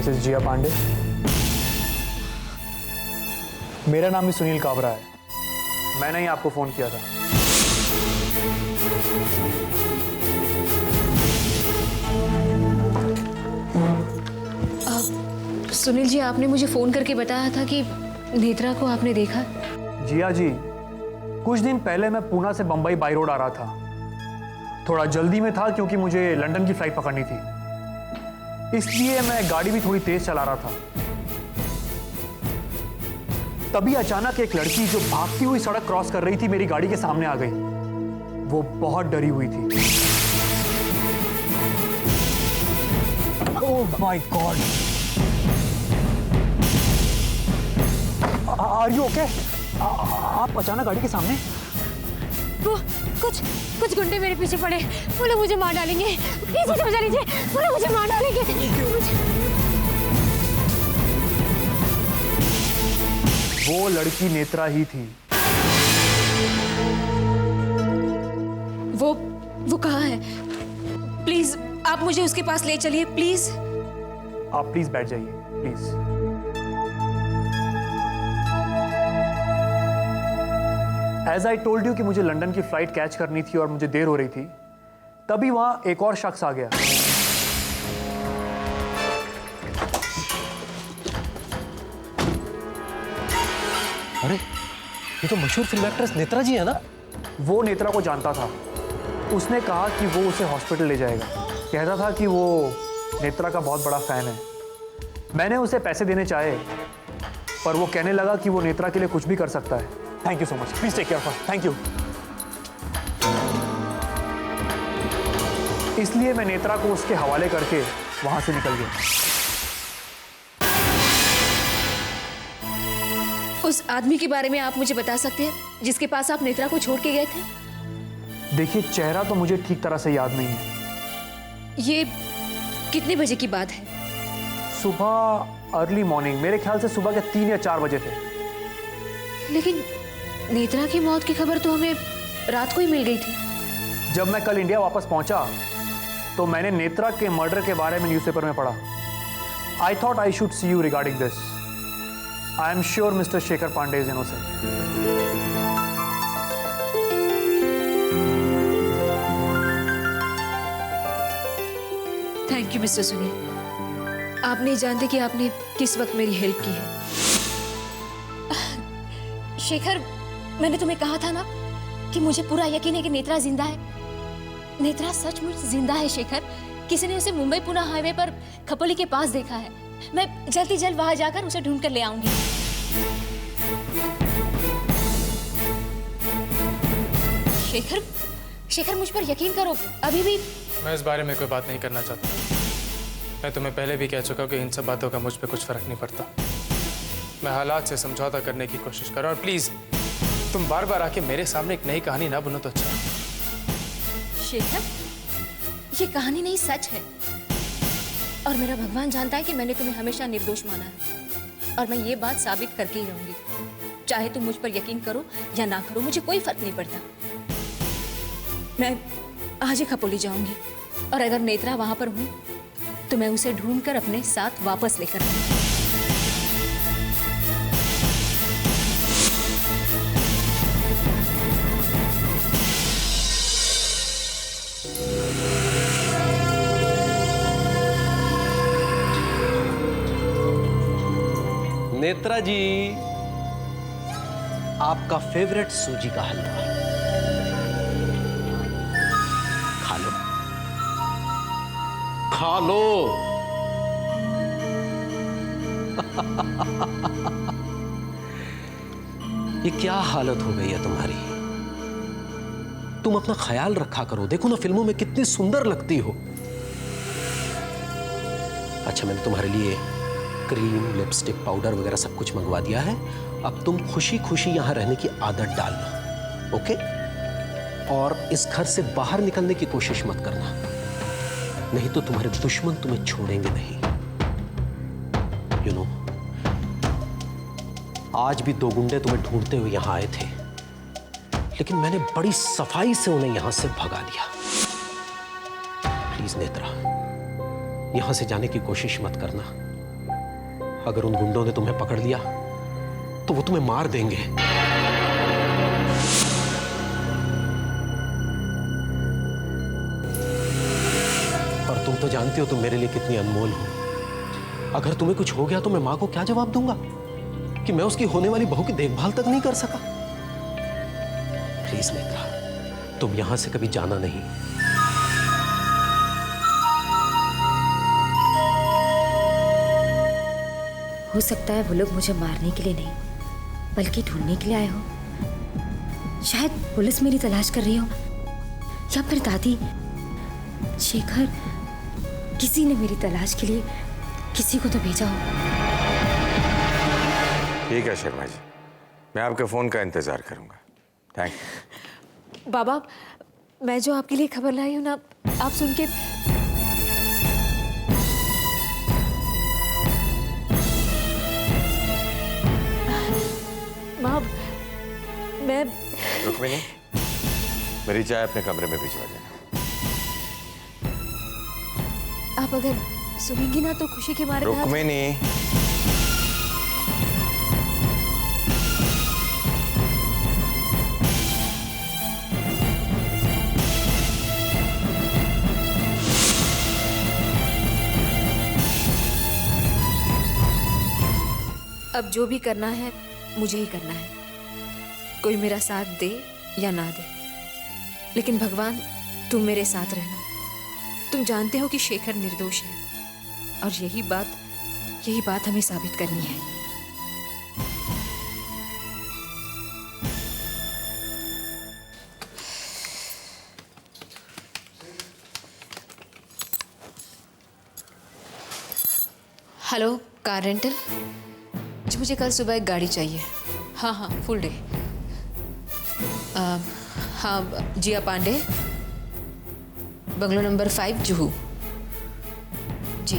Mrs जिया पांडे। मेरा नाम ही सुनील काबरा है। मैंने ही आपको फोन किया था। सुनील जी, आपने मुझे फोन करके बताया था कि नेत्रा को आपने देखा। जिया जी, कुछ दिन पहले मैं पूना से बंबई बाई रोड आ रहा था। थोड़ा जल्दी में था क्योंकि मुझे लंदन की फ्लाइट पकड़नी थी, इसलिए मैं गाड़ी भी थोड़ी तेज चला रहा था। तभी अचानक एक लड़की जो भागती हुई सड़क क्रॉस कर रही थी मेरी गाड़ी के सामने आ गई। वो बहुत डरी हुई थी। Oh my god, are you okay? आप अचानक गाड़ी के सामने? वो कुछ गुंडे मेरे पीछे पड़े। वो लोग मुझे मार डालेंगे। प्लीज मुझे बचा लीजिए, वो लोग मुझे मार डालेंगे। वो लड़की नेत्रा ही थी। वो कहाँ है? प्लीज आप मुझे उसके पास ले चलिए, प्लीज। आप प्लीज बैठ जाइए, please. As I told you कि मुझे लंदन की फ्लाइट कैच करनी थी और मुझे देर हो रही थी, तभी वहां एक और शख्स आ गया। अरे ये तो मशहूर फिल्म एक्ट्रेस नेत्रा जी है ना? वो नेत्रा को जानता था। उसने कहा कि वो उसे हॉस्पिटल ले जाएगा। कहता था कि वो नेत्रा का बहुत बड़ा फैन है। मैंने उसे पैसे देने चाहे, पर वो कहने लगा कि वो नेत्रा के लिए कुछ भी कर सकता है। Thank you so much, please take care of her. Thank you. इसलिए मैं नेत्रा को उसके हवाले करके वहां से निकल गया। उस आदमी के बारे में आप मुझे बता सकते हैं जिसके पास आप नेत्रा को छोड़ के गए थे? देखिए, चेहरा तो मुझे ठीक तरह से याद नहीं है। ये कितने बजे की बात है? सुबह अर्ली मॉर्निंग, मेरे ख्याल से सुबह के 3 या 4 बजे थे। लेकिन नेत्रा की मौत की खबर तो हमें रात को ही मिल गई थी। जब मैं कल इंडिया वापस पहुंचा तो मैंने नेत्रा के मर्डर के बारे में न्यूज़पेपर में पढ़ा। I thought I should see you regarding this. I am sure mister Shekhar Pandey is innocent. Thank you mister Sunil. आप नहीं जानते कि आपने किस वक्त मेरी हेल्प की है। शेखर, मैंने तुम्हें कहा था ना कि मुझे पूरा यकीन है कि नेत्रा जिंदा है। नेत्रा सचमुच जिंदा है शेखर। किसी ने उसे मुंबई पुणे हाईवे पर खपोली के पास देखा है। मैं जल्द ही जल्द वहां जाकर उसे ढूंढ कर ले आऊंगी। शेखर, शेखर मुझ पर यकीन करो, अभी भी। मैं इस बारे में कोई बात नहीं करना चाहता। मैं तुम्हें पहले भी कह चुका हूं कि इन सब बातों का मुझ पर कुछ फर्क नहीं पड़ता। मैं हालात से समझौता करने की कोशिश कर रहा हूं और प्लीज तुम बार बार आके मेरे सामने एक नई कहानी ना बुनो तो अच्छा है। शेखर, ये कहानी नहीं, सच है। और मेरा भगवान जानता है कि मैंने तुम्हें हमेशा निर्दोष माना है और मैं ये बात साबित करके ही रहूंगी। चाहे तुम मुझ पर यकीन करो या ना करो, मुझे कोई फर्क नहीं पड़ता। मैं आज ही खपोली जाऊंगी और अगर नेत्रा वहां पर हूं तो मैं उसे ढूंढकर अपने साथ वापस लेकर आऊंगी। नेत्रा जी, आपका फेवरेट सूजी का हलवा खा लो, खा लो। ये क्या हालत हो गई है तुम्हारी? तुम अपना ख्याल रखा करो। देखो ना, फिल्मों में कितनी सुंदर लगती हो। अच्छा, मैंने तुम्हारे लिए क्रीम, लिपस्टिक, पाउडर वगैरह सब कुछ मंगवा दिया है। अब तुम खुशी खुशी यहां रहने की आदत डाल लो, ओके? और इस घर से बाहर निकलने की कोशिश मत करना, नहीं तो तुम्हारे दुश्मन तुम्हें छोड़ेंगे नहीं। यू नो, आज भी 2 गुंडे तुम्हें ढूंढते हुए यहां आए थे, लेकिन मैंने बड़ी सफाई से उन्हें यहां से भगा दिया। प्लीज नेत्रा, यहां से जाने की कोशिश मत करना। अगर उन गुंडों ने तुम्हें पकड़ लिया तो वो तुम्हें मार देंगे। और तुम तो जानते हो तुम मेरे लिए कितनी अनमोल हो। अगर तुम्हें कुछ हो गया तो मैं मां को क्या जवाब दूंगा कि मैं उसकी होने वाली बहू की देखभाल तक नहीं कर सका। प्लीज नेत्रा, तुम यहां से कभी जाना नहीं। हो सकता है वो लोग मुझे मारने के लिए नहीं बल्कि ढूंढने के लिए आए हो। शायद पुलिस मेरी तलाश कर रही हो या फिर दादी, शेखर, किसी ने मेरी तलाश के लिए किसी को तो भेजा हो। ठीक है शर्मा जी, मैं आपके फोन का इंतजार करूंगा। Thank you. बाबा, मैं जो आपके लिए खबर लाई हूँ ना, आप सुन के माँ, मैं रुक्मिनी, मेरी चाय अपने कमरे में भिजवा देना। आप अगर सुनेंगी ना तो खुशी के मारे रुक्मिनी, अब जो भी करना है मुझे ही करना है। कोई मेरा साथ दे या ना दे, लेकिन भगवान तुम मेरे साथ रहना। तुम जानते हो कि शेखर निर्दोष है और यही बात हमें साबित करनी है। Hello, car rental. जी, मुझे कल सुबह एक गाड़ी चाहिए। हाँ, फुल डे। हाँ, जिया पांडे, बंगलो नंबर 5, जुहू। जी।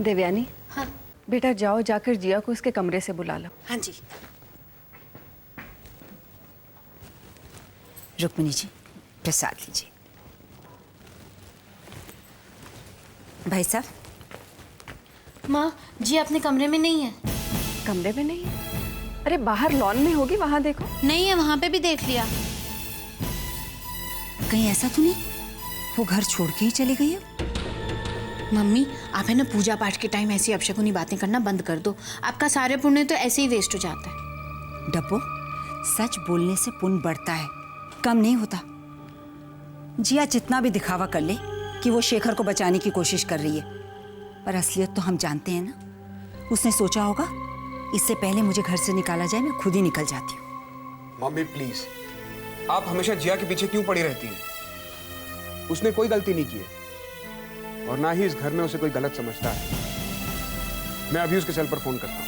देवयानी, हाँ बेटा जाओ, जाकर जिया को उसके कमरे से बुला लो। हाँ जी। रुक्मिणी जी, प्रसाद लीजिए। भाई साहब। माँ, जी अपने कमरे में नहीं है। कमरे में नहीं है? अरे बाहर लॉन में होगी, वहां देखो। नहीं है, वहां पे भी देख लिया। कहीं ऐसा तो नहीं वो घर छोड़ के ही चली गई है? मम्मी, आप है ना पूजा पाठ के टाइम ऐसी अपशकुनी बातें करना बंद कर दो। आपका सारे पुण्य तो ऐसे ही वेस्ट हो जाता है। डब्बो, सच बोलने से पुण्य बढ़ता है, कम नहीं होता। जिया जितना भी दिखावा कर ले कि वो शेखर को बचाने की कोशिश कर रही है, पर असलियत तो हम जानते हैं ना। उसने सोचा होगा इससे पहले मुझे घर से निकाला जाए, मैं खुद ही निकल जाती हूँ। मम्मी प्लीज, आप हमेशा जिया के पीछे क्यों पड़ी रहती हैं? उसने कोई गलती नहीं की है और ना ही इस घर में उसे कोई गलत समझता है। मैं अभी उसके सेल पर फोन करता हूँ।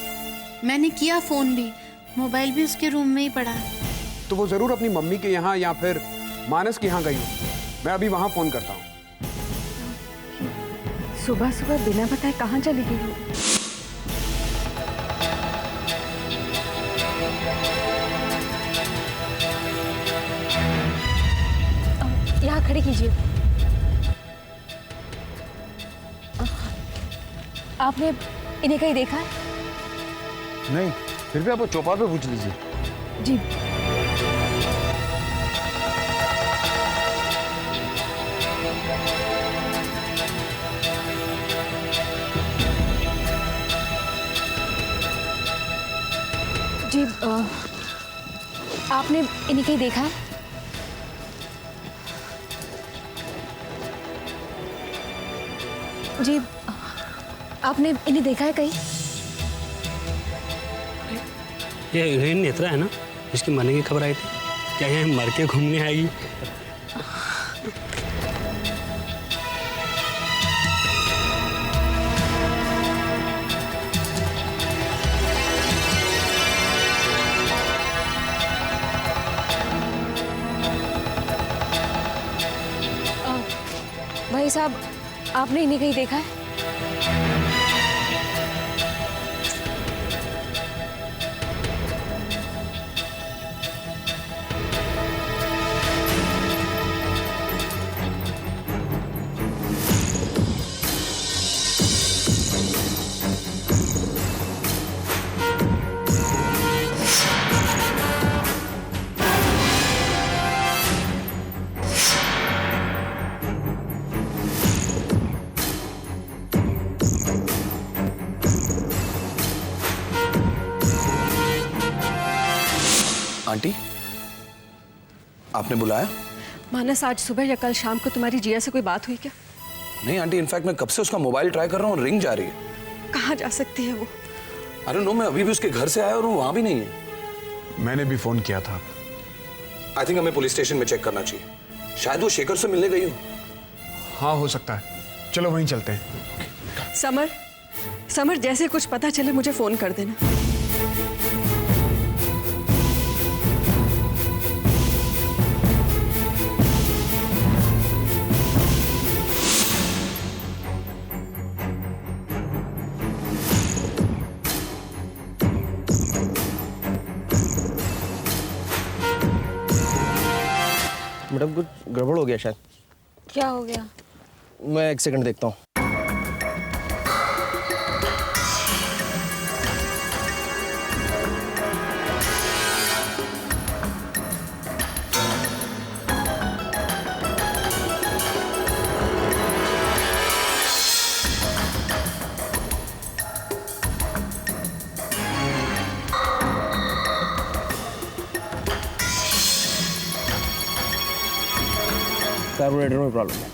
मैंने किया फोन भी, मोबाइल भी उसके रूम में ही पड़ा है। तो वो जरूर अपनी मम्मी के यहाँ या फिर मानस के यहाँ गई हो। मैं अभी वहां फोन करता हूँ। सुबह सुबह बिना बताए कहाँ चली गई हो? यहाँ खड़े कीजिए। आपने इन्हें कहीं देखा है? नहीं, फिर भी आप चौपाल पे पूछ लीजिए। जी। जी, आपने इन्हें कहीं देखा है? जी, आपने इन्हें देखा है कहीं? ये हीरोइन नेत्रा है ना, जिसकी मरने की खबर आई थी? क्या यहाँ मर के घूमने आएगी? भाई साहब, आपने इन्हें कहीं देखा है? आंटी, आपने बुलाया? मानस, आज सुबह या कल शाम को तुम्हारी जिया से कोई बात हुई क्या? नहीं आंटी, इनफैक्ट मैं कब से उसका मोबाइल ट्राई कर रहा हूँ, रिंग जा रही है। कहाँ जा सकती है वो? अरे नो, मैं अभी भी उसके घर से आया और वो वहां भी नहीं है। मैंने भी फोन किया था। आई थिंक हमें पुलिस स्टेशन में चेक करना चाहिए, शायद वो शेखर से मिलने गई हो। हाँ, हो सकता है, चलो वहीं चलते हैं। समर, जैसे कुछ पता चले मुझे फोन कर देना। मैडम, कुछ गड़बड़ हो गया शायद। क्या हो गया? मैं 1 सेकंड देखता हूँ। कार्बोरेटर में प्रॉब्लम है।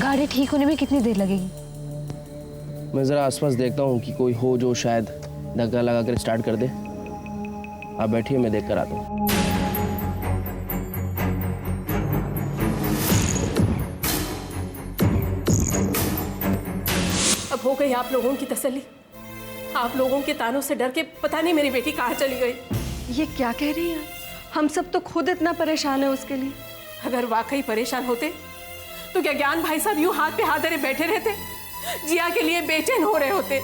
गाड़ी ठीक होने में कितनी देर लगेगी? मैं ज़रा आसपास देखता हूँ कि कोई हो जो शायद धक्का लगा कर स्टार्ट कर दे। आप बैठिए, मैं देख कर आता हूँ। अब हो गई आप लोगों की तसल्ली। आप लोगों के तानों से डर के पता नहीं मेरी बेटी कहाँ चली गई। ये क्या कह रही हैं? हम सब तो खुद इतना परेशान है उसके लिए। अगर वाकई परेशान होते तो क्या ज्ञान भाई साहब यूं हाथ पे हाथ धरे बैठे रहते? जिया के लिए बेचैन हो रहे होते।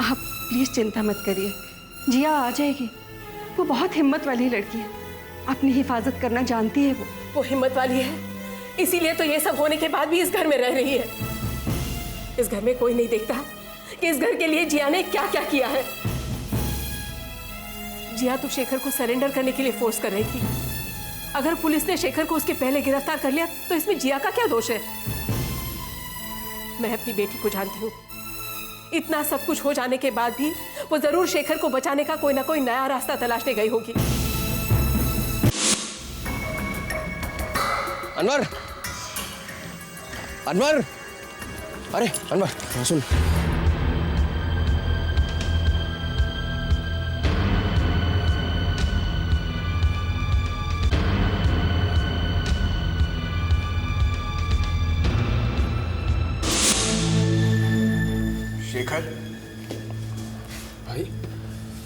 आप प्लीज चिंता मत करिए, जिया आ जाएगी। वो बहुत हिम्मत वाली लड़की है, अपनी हिफाजत करना जानती है। वो हिम्मत वाली है, इसीलिए तो ये सब होने के बाद भी इस घर में रह रही है। इस घर में कोई नहीं देखता कि इस घर के लिए जिया ने क्या क्या किया है। जिया तो शेखर को सरेंडर करने के लिए फोर्स कर रही थी। अगर पुलिस ने शेखर को उसके पहले गिरफ्तार कर लिया तो इसमें जिया का क्या दोष है? मैं अपनी बेटी को जानती हूँ, इतना सब कुछ हो जाने के बाद भी वो जरूर शेखर को बचाने का कोई ना कोई नया रास्ता तलाशने गई होगी। अनवर, अनवर, अरे अनवर, सुन। शेखर, भाई,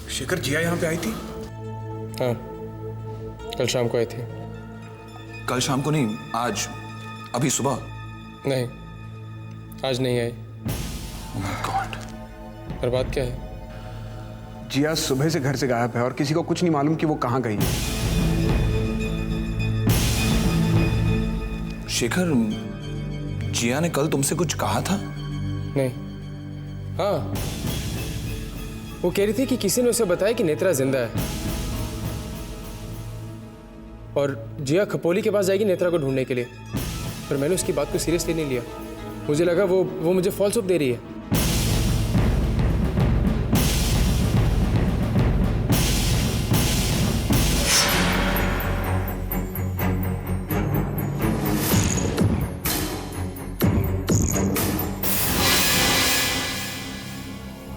शेखर, जिया यहाँ पे आई थी? हाँ, कल शाम को आई थी। कल शाम को नहीं, आज, अभी सुबह? नहीं, आज नहीं आई। Oh my God. पर बात क्या है? जिया सुबह से घर से गायब है और किसी को कुछ नहीं मालूम कि वो कहाँ गई है। शेखर, जिया ने कल तुमसे कुछ कहा था? नहीं। हाँ, वो कह रही थी कि किसी ने उसे बताया कि नेत्रा जिंदा है और जिया खपोली के पास जाएगी नेत्रा को ढूंढने के लिए। पर मैंने उसकी बात को सीरियसली नहीं लिया। मुझे लगा वो मुझे फॉल्स होप दे रही है।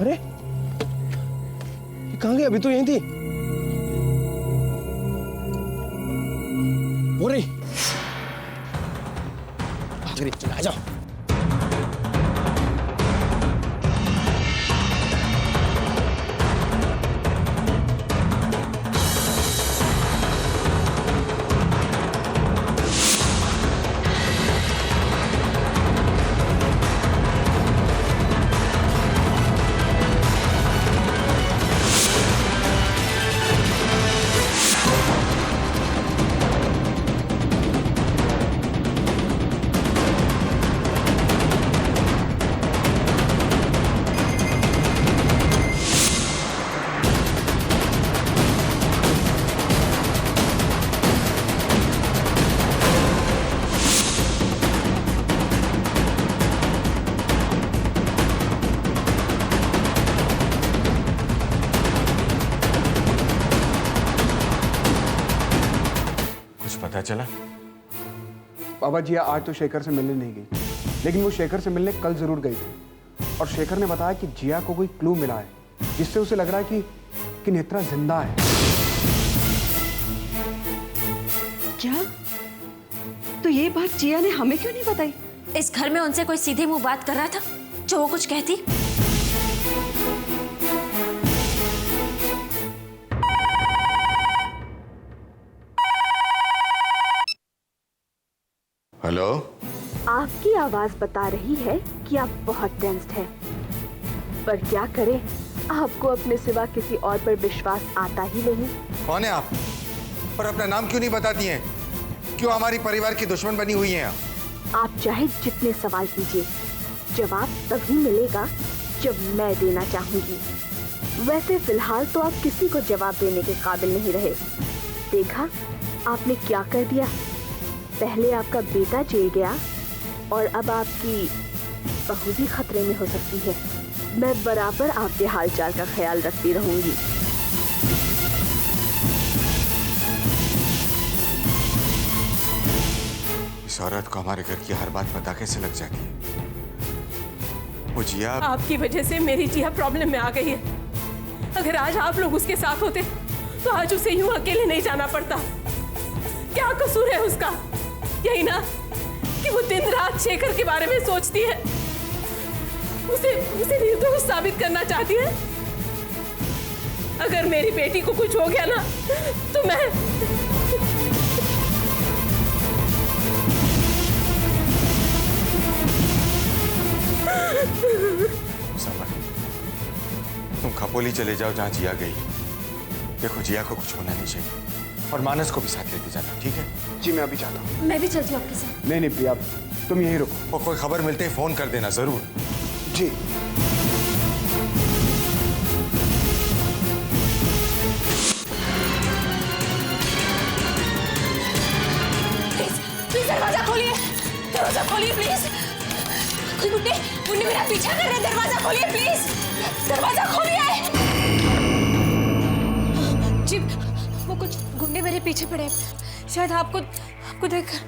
अरे ये कहाँ गई? अभी तो यहीं थी। हो रही भाग रही, चला आ जाओ। पता चला? बाबा जिया आज तो शेखर से मिलने नहीं गई, लेकिन वो शेखर से मिलने कल जरूर गई थी। और शेखर ने बताया कि जिया को कोई क्लू मिला है जिससे उसे लग रहा है कि नेत्रा जिंदा है। क्या? तो ये बात जिया ने हमें क्यों नहीं बताई? इस घर में उनसे कोई सीधे मुंह बात कर रहा था जो वो कुछ कहती? हेलो? आपकी आवाज बता रही है कि आप बहुत टेंस्ड हैं। पर क्या करें, आपको अपने सिवा किसी और पर विश्वास आता ही नहीं। कौन है आप? और अपना नाम क्यों नहीं बताती हैं? क्यों हमारी परिवार की दुश्मन बनी हुई हैं आप चाहे जितने सवाल कीजिए, जवाब तभी मिलेगा जब मैं देना चाहूंगी। वैसे फिलहाल तो आप किसी को जवाब देने के काबिल नहीं रहे। देखा आपने क्या कर दिया? पहले आपका बेटा जेल गया और अब आपकी बहू भी खतरे में हो सकती है। मैं बराबर आपके हालचाल का ख्याल रखती रहूंगी। इस औरत को हमारे घर की हर बात पता कैसे लग जाती है? वो जिया आपकी वजह से मेरी जिया प्रॉब्लम में आ गई है। अगर आज आप लोग उसके साथ होते तो आज उसे यूं अकेले नहीं जाना पड़ता। क्या कसूर है उसका? यही ना कि वो दिन रात शेखर के बारे में सोचती है, उसे निर्दोष साबित करना चाहती है। अगर मेरी बेटी को कुछ हो गया ना तो मैं तुम खपोली चले जाओ जहाँ जिया गई। देखो जिया को कुछ होना नहीं चाहिए और मानस को भी साथ लेते जाना, ठीक है? जी मैं अभी जाता हूँ। मैं भी चलती हूँ आपके साथ। नहीं प्रिया, तुम यहीं रुको। और कोई खबर मिलते ही फोन कर देना जरूर। जी। प्लीज दरवाजा खोलिए, दरवाजा खोलिए प्लीज। कोई गुंडे मेरा पीछा कर रहे हैं, दरवाजा खोलिए प्लीज, दरवाजा खोलिए। जी वो कुछ गुंडे मेरे पीछे पड़े, शायद आपको देखकर